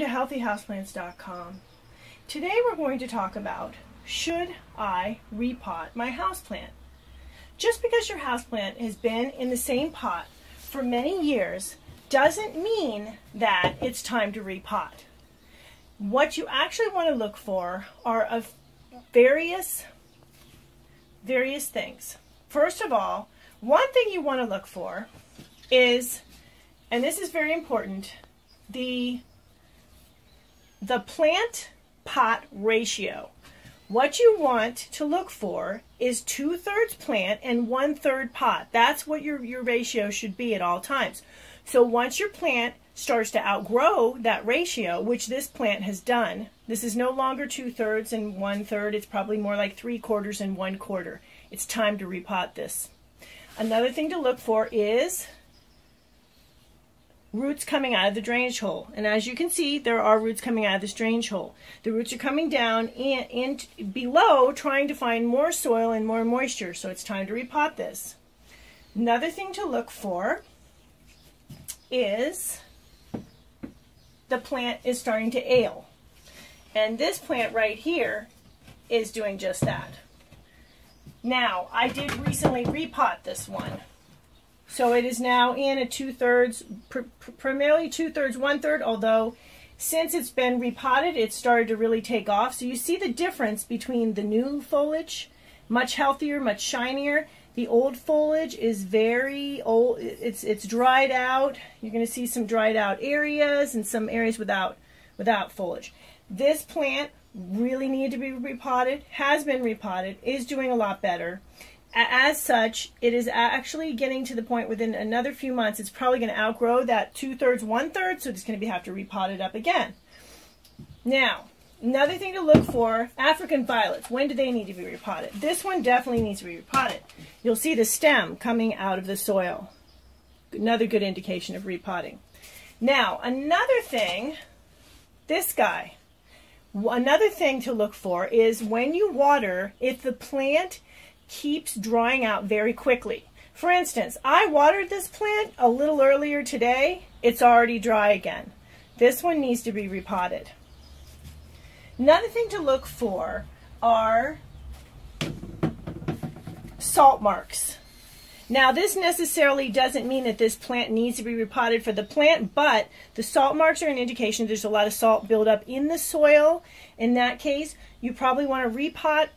to healthyhouseplants.com. Today we're going to talk about, should I repot my houseplant? Just because your houseplant has been in the same pot for many years doesn't mean that it's time to repot. What you actually want to look for are various things. First of all, one thing you want to look for is, and this is very important, the plant pot ratio. What you want to look for is 2/3 plant and 1/3 pot. That's what your ratio should be at all times. So once your plant starts to outgrow that ratio, which this plant has done, this is no longer 2/3 and 1/3, it's probably more like 3/4 and 1/4. It's time to repot this. Another thing to look for is roots coming out of the drainage hole. And as you can see, there are roots coming out of this drainage hole. The roots are coming down in below, trying to find more soil and more moisture, so it's time to repot this. Another thing to look for is the plant is starting to ail. And this plant right here is doing just that. Now, I did recently repot this one. So it is now in a 2/3, primarily 2/3, 1/3, although since it's been repotted, it's started to really take off. So you see the difference between the new foliage, much healthier, much shinier. The old foliage is very old, it's dried out. You're going to see some dried out areas and some areas without foliage. This plant really needed to be repotted, has been repotted, is doing a lot better. As such, it is actually getting to the point within another few months, it's probably going to outgrow that 2/3, 1/3, so it's going to have to repot it up again. Now, another thing to look for, African violets. When do they need to be repotted? This one definitely needs to be repotted. You'll see the stem coming out of the soil. Another good indication of repotting. Now, another thing, this guy. Another thing to look for is when you water, if the plant keeps drying out very quickly. For instance, I watered this plant a little earlier today. It's already dry again. This one needs to be repotted. Another thing to look for are salt marks. Now, this necessarily doesn't mean that this plant needs to be repotted for the plant, but the salt marks are an indication there's a lot of salt buildup in the soil. In that case, you probably want to repot,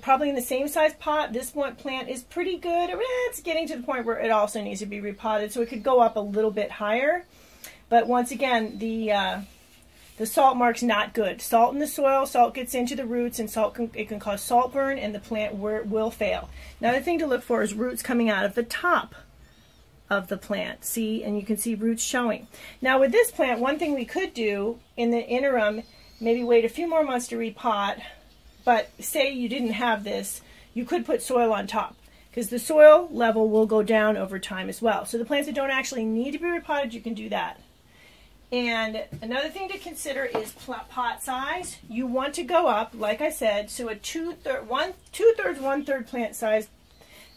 probably in the same size pot. This one plant is pretty good. It's getting to the point where it also needs to be repotted, so it could go up a little bit higher. But once again, the salt mark's not good. Salt in the soil, salt gets into the roots, and it can cause salt burn, and the plant will fail. Another thing to look for is roots coming out of the top of the plant. See, and you can see roots showing. Now with this plant, one thing we could do in the interim, maybe wait a few more months to repot, but say you didn't have this, you could put soil on top, because the soil level will go down over time as well. So the plants that don't actually need to be repotted, you can do that. And another thing to consider is pot size. You want to go up, like I said, so a 2/3, 1/3 plant size.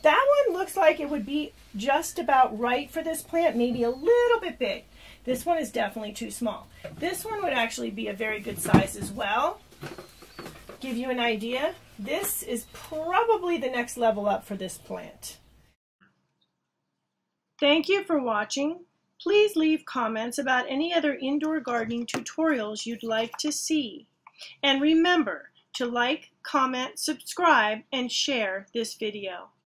That one looks like it would be just about right for this plant, maybe a little bit big. This one is definitely too small. This one would actually be a very good size as well. Give you an idea. This is probably the next level up for this plant. Thank you for watching. Please leave comments about any other indoor gardening tutorials you'd like to see. And remember to like, comment, subscribe, and share this video.